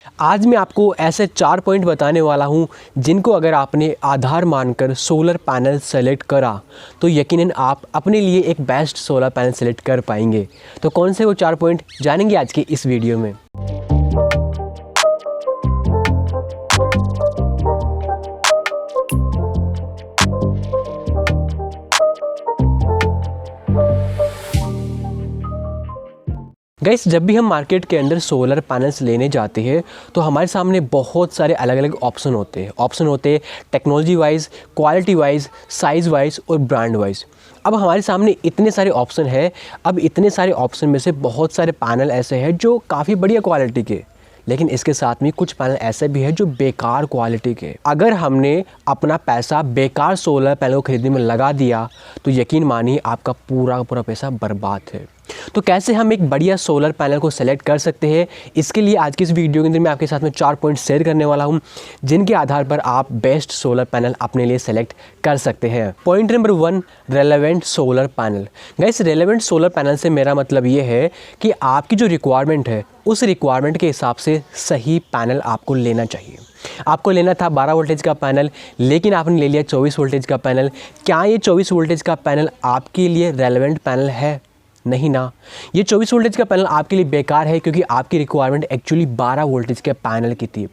आज मैं आपको ऐसे 4 पॉइंट बताने वाला हूं जिनको अगर आपने आधार मानकर सोलर पैनल सेलेक्ट करा तो यकीनन आप अपने लिए एक बेस्ट सोलर पैनल सेलेक्ट कर पाएंगे। तो कौन से वो 4 पॉइंट जानेंगे आज के इस वीडियो में। गाइस, जब भी हम मार्केट के अंदर सोलर पैनल्स लेने जाते हैं तो हमारे सामने बहुत सारे अलग अलग ऑप्शन होते हैं technology wise, quality wise, size wise और ब्रांड वाइज। अब हमारे सामने इतने सारे ऑप्शन है। अब इतने सारे ऑप्शन में से बहुत सारे पैनल ऐसे हैं जो काफ़ी बढ़िया क्वालिटी के, लेकिन इसके साथ में कुछ पैनल ऐसे भी हैं जो बेकार क्वालिटी के। अगर हमने अपना पैसा बेकार सोलर पैनल को खरीदने में लगा दिया तो यकीन मानिए आपका पूरा पैसा बर्बाद है। तो कैसे हम एक बढ़िया सोलर पैनल को सेलेक्ट कर सकते हैं, इसके लिए आज की इस वीडियो के अंदर मैं आपके साथ में 4 पॉइंट शेयर करने वाला हूं जिनके आधार पर आप बेस्ट सोलर पैनल अपने लिए सेलेक्ट कर सकते हैं। Point number 1, relevant solar panel. Guys, relevant solar panel से मेरा मतलब ये है कि आपकी जो रिक्वायरमेंट है उस रिक्वायरमेंट के हिसाब से सही पैनल आपको लेना चाहिए। आपको लेना था 12 वोल्टेज का पैनल, लेकिन आपने ले लिया 24 वोल्टेज का पैनल। क्या ये 24 वोल्टेज का पैनल आपके लिए रेलेवेंट पैनल है? नहीं ना। ये 24 वोल्टेज का पैनल आपके लिए बेकार है क्योंकि आपकी रिक्वायरमेंट एक्चुअली 12 वोल्टेज के पैनल की थी।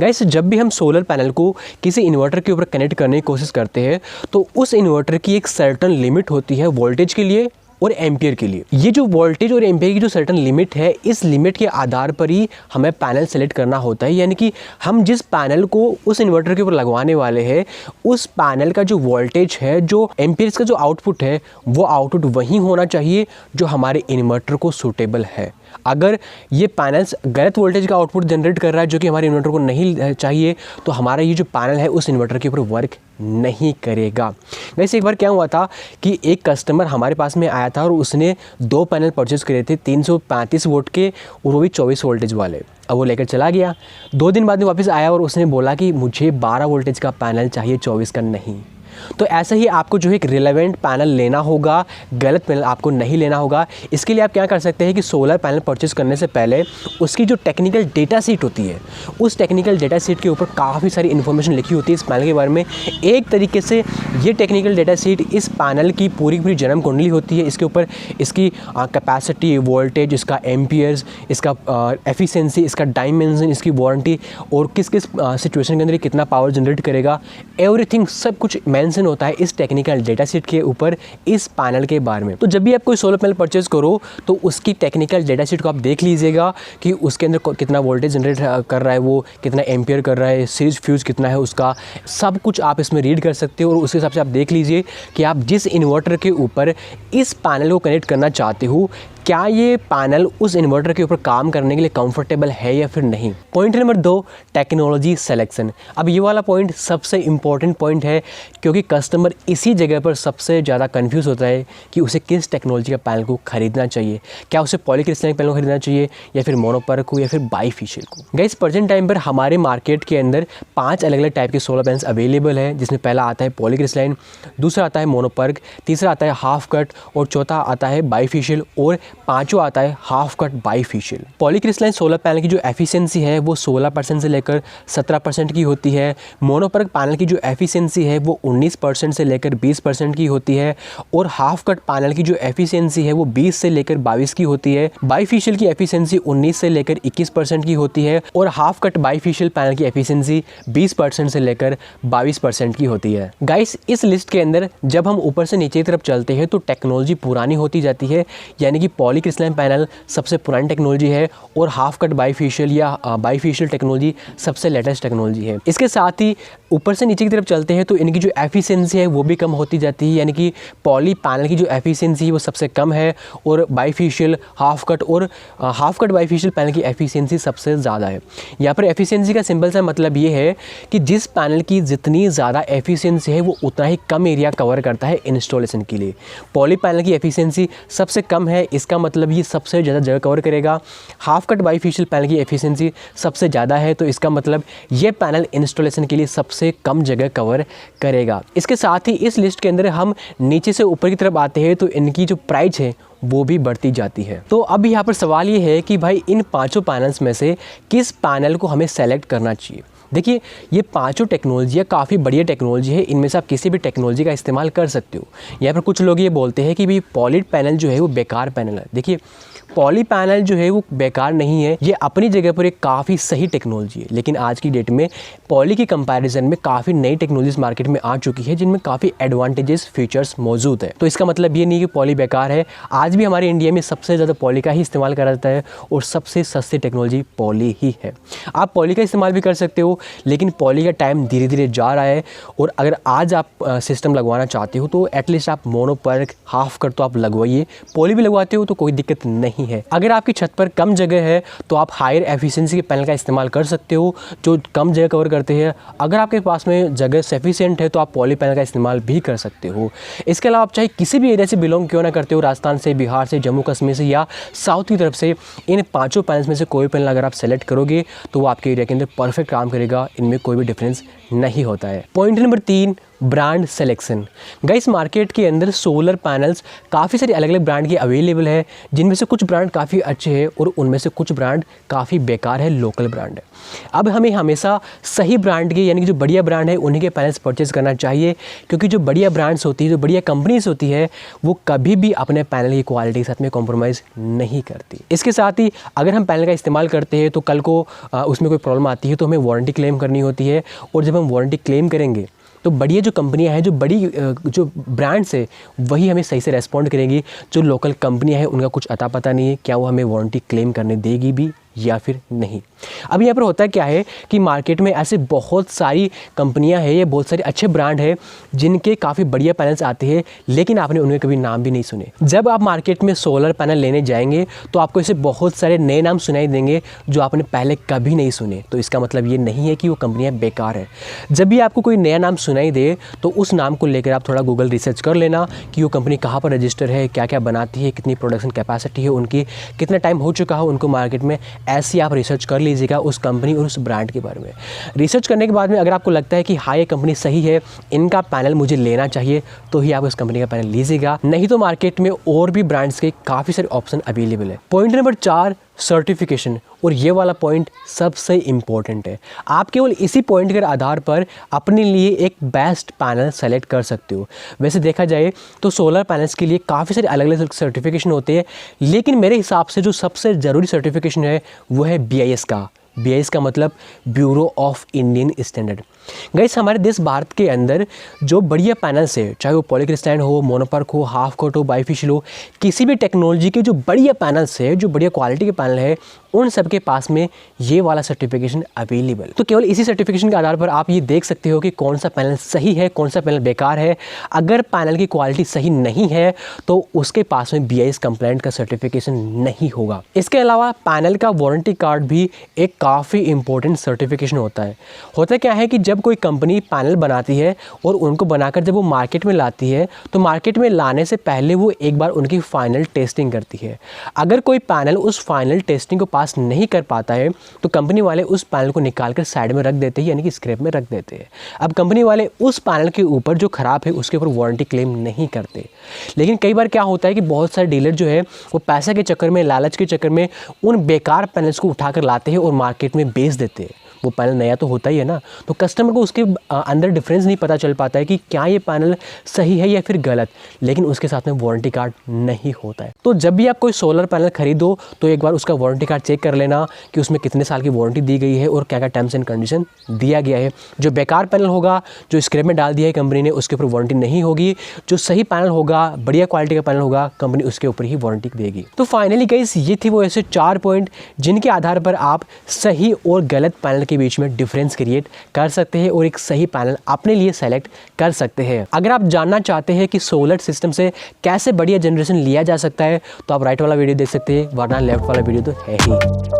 गाइस, जब भी हम सोलर पैनल को किसी इन्वर्टर के ऊपर कनेक्ट करने की कोशिश करते हैं तो उस इन्वर्टर की एक सर्टेन लिमिट होती है वोल्टेज के लिए और एम्पियर के लिए। ये जो वोल्टेज और एम्पियर की जो सर्टेन लिमिट है, इस लिमिट के आधार पर ही हमें पैनल सेलेक्ट करना होता है। यानी कि हम जिस पैनल को उस इन्वर्टर के ऊपर लगवाने वाले हैं उस पैनल का जो वोल्टेज है, जो एम्पियर्स का जो आउटपुट है, वो आउटपुट वही होना चाहिए जो हमारे इन्वर्टर को सूटेबल है। अगर ये पैनल्स गलत वोल्टेज का आउटपुट जनरेट कर रहा है जो कि हमारे इन्वर्टर को नहीं चाहिए तो हमारा ये जो पैनल है उस इन्वर्टर के ऊपर वर्क नहीं करेगा। वैसे एक बार क्या हुआ था कि एक कस्टमर हमारे पास में आया था और उसने 2 पैनल परचेज़ करे थे 335 वोल्ट के और वो भी 24 वोल्टेज वाले। अब वो लेकर चला गया। 2 दिन बाद में वापस आया और उसने बोला कि मुझे 12 वोल्टेज का पैनल चाहिए, 24 का नहीं। तो ऐसा ही आपको जो है एक रिलेवेंट पैनल लेना होगा, गलत पैनल आपको नहीं लेना होगा। इसके लिए आप क्या कर सकते हैं कि सोलर पैनल परचेज़ करने से पहले उसकी जो टेक्निकल डेटा शीट होती है उस टेक्निकल डेटा शीट के ऊपर काफ़ी सारी इन्फॉर्मेशन लिखी होती है इस पैनल के बारे में। एक तरीके से ये टेक्निकल डेटा शीट इस पैनल की पूरी जन्म कुंडली होती है। इसके ऊपर इसकी कैपेसिटी, वोल्टेज, इसका एम्पियर्स, इसका एफिशिएंसी, इसका डायमेंशन, इसकी वारंटी और किस किस सिचुएशन के अंदर कितना पावर जनरेट करेगा, एवरीथिंग सब कुछ मेंशन होता है इस टेक्निकल डेटा शीट के ऊपर इस पैनल के बारे में। तो जब भी आप कोई सोलर पैनल परचेज करो तो उसकी टेक्निकल डेटा शीट को आप देख लीजिएगा कि उसके अंदर कितना वोल्टेज जनरेट कर रहा है, वो कितना एम्पियर कर रहा है, सीरीज फ्यूज कितना है उसका, सब कुछ आप इसमें रीड कर सकते हो। और उसके हिसाब से आप देख लीजिए कि आप जिस इन्वर्टर के ऊपर इस पैनल को कनेक्ट करना चाहते हो क्या ये पैनल उस इन्वर्टर के ऊपर काम करने के लिए कंफर्टेबल है या फिर नहीं। Point number 2, technology selection. अब ये वाला पॉइंट सबसे इम्पॉर्टेंट पॉइंट है क्योंकि कस्टमर इसी जगह पर सबसे ज़्यादा कंफ्यूज होता है कि उसे किस टेक्नोलॉजी का पैनल को खरीदना चाहिए। क्या उसे पॉलीक्रिस्टलाइन पैनल को खरीदना चाहिए या फिर मोनोपर्क को या फिर बाईफेशियल को। गाइस, प्रेजेंट टाइम पर हमारे मार्केट के अंदर 5 अलग अलग टाइप के सोलर पैनल्स अवेलेबल है, जिसमें पहला आता है पॉलीक्रिस्टलाइन, दूसरा आता है मोनोपर्क, तीसरा आता है हाफ कट और चौथा आता है बाईफेशियल और 5वां आता है half cut bifacial. Polycrystalline solar panel की जो एफिशिएंसी है वो 16% से लेकर 17% की होती है। मोनोपर्क पैनल की जो एफिशिएंसी है वो 19% से लेकर 20% की होती है और हाफ कट पैनल की जो एफिशिएंसी है वो 20 से लेकर 22 की होती है। बाईफेशियल की एफिशिएंसी 19 से लेकर 21% की होती है और हाफ कट बाईफेशियल पैनल की एफिशिएंसी 20% से लेकर 22% की होती है। गाइस, इस लिस्ट के अंदर जब हम ऊपर से नीचे की तरफ चलते हैं तो टेक्नोलॉजी पुरानी होती जाती है, यानी कि पॉलीक्रिस्टलाइन पैनल सबसे पुरानी टेक्नोलॉजी है और हाफ कट बाईफेशियल या बाईफेशियल टेक्नोलॉजी सबसे लेटेस्ट टेक्नोलॉजी है। इसके साथ ही ऊपर से नीचे की तरफ चलते हैं तो इनकी जो एफिशिएंसी है वो भी कम होती जाती है, यानी कि पॉली पैनल की जो एफिशिएंसी है वो सबसे कम है और बाईफेशियल, हाफ कट और हाफ कट बाईफेशियल पैनल की एफिशिएंसी सबसे ज़्यादा है। यहाँ पर एफिशिएंसी का सिंपल सा मतलब ये है कि जिस पैनल की जितनी ज़्यादा एफिशिएंसी है वो उतना ही कम एरिया कवर करता है इंस्टॉलेशन के लिए। पॉली पैनल की एफिशिएंसी सबसे कम है, इसके इसका मतलब ये सबसे ज़्यादा जगह कवर करेगा। हाफ कट बाईफेशियल पैनल की एफिशिएंसी सबसे ज़्यादा है, तो इसका मतलब ये पैनल इंस्टॉलेशन के लिए सबसे कम जगह कवर करेगा। इसके साथ ही इस लिस्ट के अंदर हम नीचे से ऊपर की तरफ आते हैं तो इनकी जो प्राइस है वो भी बढ़ती जाती है। तो अब यहाँ पर सवाल ये है कि भाई इन पांचों पैनल्स में से किस पैनल को हमें सेलेक्ट करना चाहिए। देखिए, ये पांचों टेक्नोलॉजियाँ काफ़ी बढ़िया टेक्नोलॉजी है, इनमें से आप किसी भी टेक्नोलॉजी का इस्तेमाल कर सकते हो। यहाँ पर कुछ लोग ये बोलते हैं कि भाई पॉली पैनल जो है वो बेकार पैनल है। देखिए, पॉली पैनल जो है वो बेकार नहीं है, ये अपनी जगह पर एक काफ़ी सही टेक्नोलॉजी है, लेकिन आज की डेट में पॉली की कंपैरिजन में काफ़ी नई टेक्नोलॉजीज मार्केट में आ चुकी है जिनमें काफ़ी एडवांटेजेस फीचर्स मौजूद है। तो इसका मतलब ये नहीं कि पॉली बेकार है। आज भी हमारे इंडिया में सबसे ज़्यादा पॉली का ही इस्तेमाल करा जाता है और सबसे सस्ती टेक्नोलॉजी पॉली ही है। आप पॉली का इस्तेमाल भी कर सकते हो, लेकिन पॉली का टाइम धीरे धीरे जा रहा है और अगर आज आप सिस्टम लगवाना चाहते हो तो एटलीस्ट आप मोनोपर्क हाफ कट तो आप लगवाइए। पॉली भी लगवाते हो तो कोई दिक्कत नहीं है। अगर आपकी छत पर कम जगह है तो आप हायर एफिशिएंसी के पैनल का इस्तेमाल कर सकते हो जो कम जगह कवर करते हैं। अगर आपके पास में जगह सफिशिएंट है तो आप पॉली पैनल का इस्तेमाल भी कर सकते हो। इसके अलावा आप चाहे किसी भी एरिया से बिलोंग क्यों ना करते हो, राजस्थान से, बिहार से, जम्मू कश्मीर से या साउथ की तरफ से, इन पाँचों पैनल्स में से कोई पैनल अगर आप सेलेक्ट करोगे तो वो आपके एरिया के अंदर परफेक्ट काम करेगा। इनमें कोई भी डिफरेंस नहीं होता है। Point number 3, brand selection. Guys, market के अंदर सोलर पैनल्स काफ़ी सारे अलग अलग ब्रांड के अवेलेबल है, जिनमें से कुछ ब्रांड काफ़ी अच्छे हैं और उनमें से कुछ ब्रांड काफ़ी बेकार है, लोकल ब्रांड है। अब हमें हमेशा सही ब्रांड के यानी कि जो बढ़िया ब्रांड है उन्हीं के पैनल्स परचेज़ करना चाहिए, क्योंकि जो बढ़िया ब्रांड्स होती है, जो बढ़िया कंपनीज होती है, वो कभी भी अपने पैनल की क्वालिटी के साथ में कॉम्प्रोमाइज़ नहीं करती। इसके साथ ही अगर हम पैनल का इस्तेमाल करते हैं तो कल को उसमें कोई प्रॉब्लम आती है तो हमें वारंटी क्लेम करनी होती है, और जब हम वारंटी क्लेम करेंगे तो बढ़िया जो कंपनियां हैं, जो बड़ी जो ब्रांड्स है, वही हमें सही से रेस्पॉन्ड करेंगी। जो लोकल कंपनियां हैं उनका कुछ अता पता नहीं है, क्या वो हमें वारंटी क्लेम करने देगी भी या फिर नहीं। अब यहाँ पर होता क्या है कि मार्केट में ऐसे बहुत सारी कंपनियां हैं, ये बहुत सारे अच्छे ब्रांड हैं जिनके काफ़ी बढ़िया पैनल्स आते हैं, लेकिन आपने उनके कभी नाम भी नहीं सुने। जब आप मार्केट में सोलर पैनल लेने जाएंगे तो आपको ऐसे बहुत सारे नए नाम सुनाई देंगे जो आपने पहले कभी नहीं सुने। तो इसका मतलब ये नहीं है कि वो कंपनियाँ बेकार है। जब भी आपको कोई नया नाम सुनाई दे तो उस नाम को लेकर आप थोड़ा गूगल रिसर्च कर लेना कि वो कंपनी कहाँ पर रजिस्टर है, क्या क्या बनाती है, कितनी प्रोडक्शन कैपेसिटी है उनकी, कितना टाइम हो चुका है उनको मार्केट में। ऐसी आप रिसर्च कर लीजिएगा उस कंपनी और उस ब्रांड के बारे में। रिसर्च करने के बाद में अगर आपको लगता है कि हाँ ये कंपनी सही है, इनका पैनल मुझे लेना चाहिए, तो ही आप उस कंपनी का पैनल लीजिएगा। नहीं तो मार्केट में और भी ब्रांड्स के काफ़ी सारे ऑप्शन अवेलेबल है। Point number 4, certification. और ये वाला पॉइंट सबसे इम्पोर्टेंट है। आप केवल इसी पॉइंट के आधार पर अपने लिए एक बेस्ट पैनल सेलेक्ट कर सकते हो। वैसे देखा जाए तो सोलर पैनल्स के लिए काफ़ी सारे अलग अलग सर्टिफिकेशन होते हैं, लेकिन मेरे हिसाब से जो सबसे ज़रूरी सर्टिफिकेशन है वो है BIS का। BIS का मतलब bureau of Indian standard. Guys, हमारे देश भारत के अंदर जो बढ़िया पैनल्स है, चाहे वो पॉलीक्रिस्टलाइन हो, मोनोपर्क हो, हाफ कट हो, बाईफेशियल हो, किसी भी टेक्नोलॉजी के जो बढ़िया पैनल्स है, जो बढ़िया क्वालिटी के पैनल है, उन सब के पास में ये वाला सर्टिफिकेशन अवेलेबल। तो केवल इसी सर्टिफिकेशन के आधार पर आप ये देख सकते हो कि कौन सा पैनल सही है, कौन सा पैनल बेकार है। अगर पैनल की क्वालिटी सही नहीं है तो उसके पास में BIS कंप्लाइंट का सर्टिफिकेशन नहीं होगा। इसके अलावा पैनल का वारंटी कार्ड भी एक काफ़ी इंपॉर्टेंट सर्टिफिकेशन होता है। होता क्या है कि जब कोई कंपनी पैनल बनाती है और उनको बनाकर जब वो मार्केट में लाती है तो मार्केट में लाने से पहले वो एक बार उनकी फाइनल टेस्टिंग करती है। अगर कोई पैनल उस फाइनल टेस्टिंग को पास नहीं कर पाता है तो कंपनी वाले उस पैनल को निकाल कर साइड में रख देते हैं, यानी कि स्क्रैप में रख देते हैं। अब कंपनी वाले उस पैनल के ऊपर जो खराब है उसके ऊपर वारंटी क्लेम नहीं करते। लेकिन कई बार क्या होता है कि बहुत सारे डीलर जो है वो पैसे के चक्कर में, लालच के चक्कर में उन बेकार पैनल्स को उठाकर लाते हैं और मार्केट में बेच देते हैं। वो पैनल नया तो होता ही है ना, तो कस्टमर को उसके अंदर डिफरेंस नहीं पता चल पाता है कि क्या ये पैनल सही है या फिर गलत, लेकिन उसके साथ में वारंटी कार्ड नहीं होता है। तो जब भी आप कोई सोलर पैनल खरीदो तो एक बार उसका वारंटी कार्ड चेक कर लेना कि उसमें कितने साल की वारंटी दी गई है और क्या क्या टर्म्स एंड कंडीशन दिया गया है। जो बेकार पैनल होगा, जो स्क्रैप में डाल दिया है कंपनी ने, उसके ऊपर वारंटी नहीं होगी। जो सही पैनल होगा, बढ़िया क्वालिटी का पैनल होगा, कंपनी उसके ऊपर ही वारंटी देगी। तो फाइनली गाइस, ये थी वो ऐसे 4 पॉइंट जिनके आधार पर आप सही और गलत पैनल के बीच में डिफरेंस क्रिएट कर सकते हैं और एक सही पैनल अपने लिए सेलेक्ट कर सकते हैं। अगर आप जानना चाहते हैं कि सोलर सिस्टम से कैसे बढ़िया जनरेशन लिया जा सकता है तो आप राइट वाला वीडियो देख सकते हैं, वरना लेफ्ट वाला वीडियो तो है ही।